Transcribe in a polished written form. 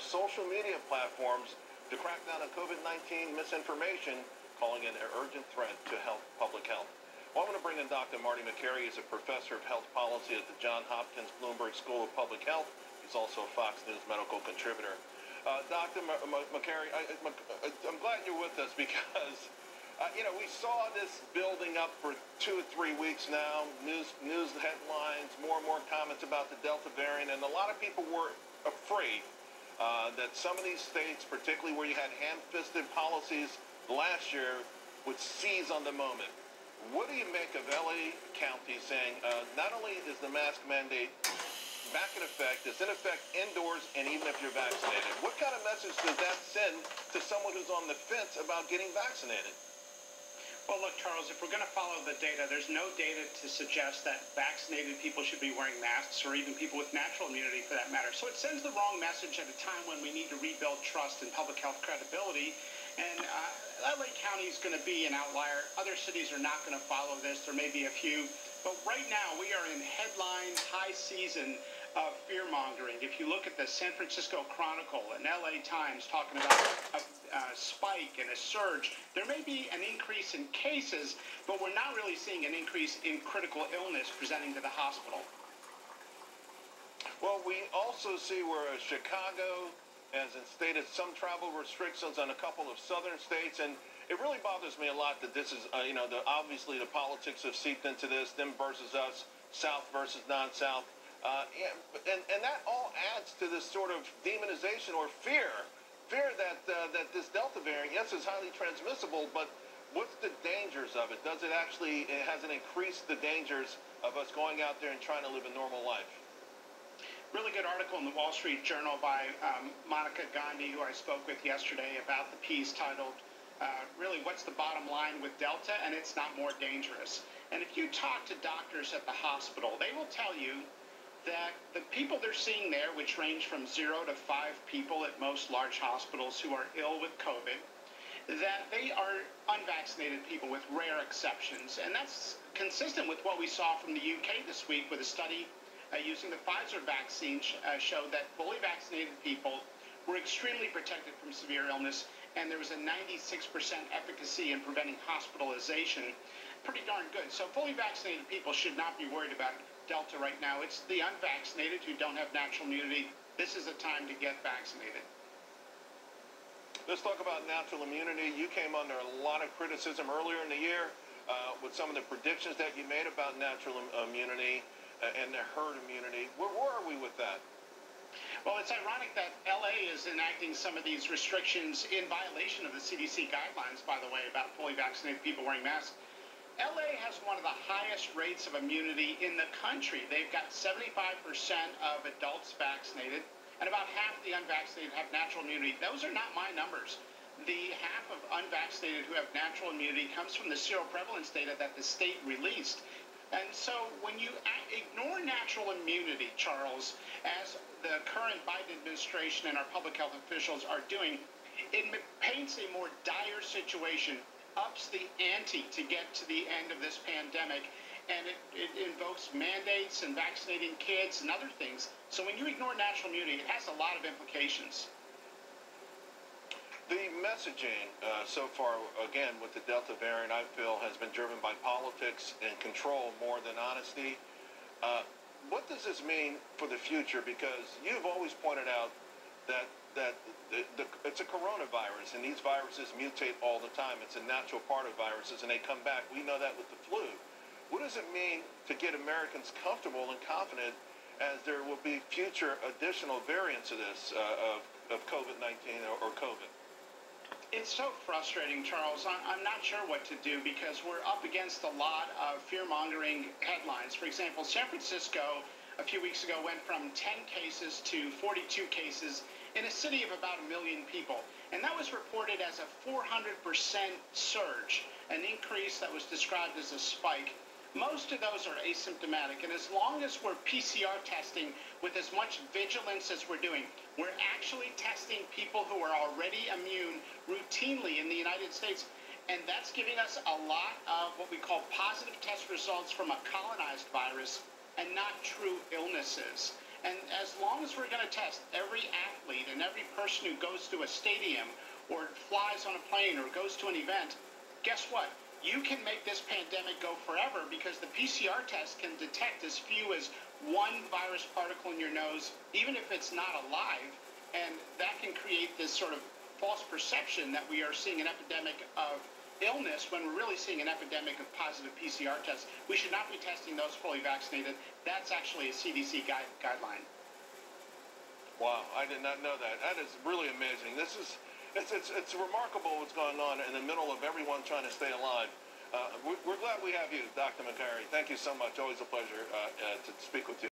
social media platforms to crack down on COVID-19 misinformation, calling it an urgent threat to public health. Well, I'm going to bring in Dr. Marty Makary. He's a professor of health policy at the Johns Hopkins Bloomberg School of Public Health. He's also a Fox News medical contributor. Dr. Makary, I'm glad you're with us because we saw this building up for 2 or 3 weeks now, news headlines, more and more comments about the Delta variant, and a lot of people were afraid that some of these states, particularly where you had ham-fisted policies last year, would seize on the moment. What do you make of LA County saying not only is the mask mandate back in effect, it's in effect indoors, and even if you're vaccinated? What kind of message does that send to someone who's on the fence about getting vaccinated? Well, look, Charles, if we're going to follow the data, there's no data to suggest that vaccinated people should be wearing masks, or even people with natural immunity for that matter. So it sends the wrong message at a time when we need to rebuild trust in public health credibility. And LA County is going to be an outlier. Other cities are not going to follow this. There may be a few. But right now, we are in headline high season of fear-mongering. If you look at the San Francisco Chronicle and LA Times talking about a spike and a surge, there may be an increase in cases, but we're not really seeing an increase in critical illness presenting to the hospital. Well, we also see where Chicago has instated some travel restrictions on a couple of southern states, and it really bothers me a lot that this is, obviously the politics have seeped into this, them versus us, South versus non-South. And that all adds to this sort of demonization or fear that this Delta variant, yes, is highly transmissible, but what's the dangers of it? Has it increased the dangers of us going out there and trying to live a normal life? Really good article in the Wall Street Journal by Monica Gandhi, who I spoke with yesterday, about the piece titled, really, what's the bottom line with Delta? And it's not more dangerous. And if you talk to doctors at the hospital, they will tell you that the people they're seeing there, which range from 0 to 5 people at most large hospitals who are ill with COVID, that they are unvaccinated people with rare exceptions. And that's consistent with what we saw from the UK this week with a study using the Pfizer vaccine showed that fully vaccinated people were extremely protected from severe illness, and there was a 96% efficacy in preventing hospitalization. Pretty darn good. So fully vaccinated people should not be worried about Delta right now. It's the unvaccinated who don't have natural immunity. This is a time to get vaccinated. Let's talk about natural immunity. You came under a lot of criticism earlier in the year with some of the predictions that you made about natural immunity and the herd immunity. Where are we with that? Well, it's ironic that LA is enacting some of these restrictions in violation of the CDC guidelines, by the way, about fully vaccinated people wearing masks. LA has one of the highest rates of immunity in the country. They've got 75% of adults vaccinated, and about half the unvaccinated have natural immunity. Those are not my numbers. The half of unvaccinated who have natural immunity comes from the seroprevalence data that the state released. And so when you ignore natural immunity, Charles, as the current Biden administration and our public health officials are doing, it paints a more dire situation, ups the ante to get to the end of this pandemic, and it invokes mandates and vaccinating kids and other things. So when you ignore natural immunity, it has a lot of implications. The messaging so far, again, with the Delta variant, I feel, has been driven by politics and control more than honesty. What does this mean for the future? Because you've always pointed out that it's a coronavirus, and these viruses mutate all the time. It's a natural part of viruses, and they come back. We know that with the flu. What does it mean to get Americans comfortable and confident as there will be future additional variants of this, of COVID-19 or COVID? It's so frustrating, Charles. I'm not sure what to do because we're up against a lot of fear-mongering headlines. For example, San Francisco a few weeks ago went from 10 cases to 42 cases in a city of about 1 million people. And that was reported as a 400% surge, an increase that was described as a spike. Most of those are asymptomatic, and as long as we're PCR testing with as much vigilance as we're doing, we're actually testing people who are already immune routinely in the United States, and that's giving us a lot of what we call positive test results from a colonized virus and not true illnesses. And as long as we're going to test every athlete and every person who goes to a stadium or flies on a plane or goes to an event, guess what? You can make this pandemic go forever because the PCR test can detect as few as one virus particle in your nose, even if it's not alive, and that can create this sort of false perception that we are seeing an epidemic of illness when we're really seeing an epidemic of positive PCR tests. We should not be testing those fully vaccinated. That's actually a CDC guideline. Wow, I did not know that. That is really amazing. It's remarkable what's going on in the middle of everyone trying to stay alive. We're glad we have you, Dr. Makary. Thank you so much. Always a pleasure to speak with you.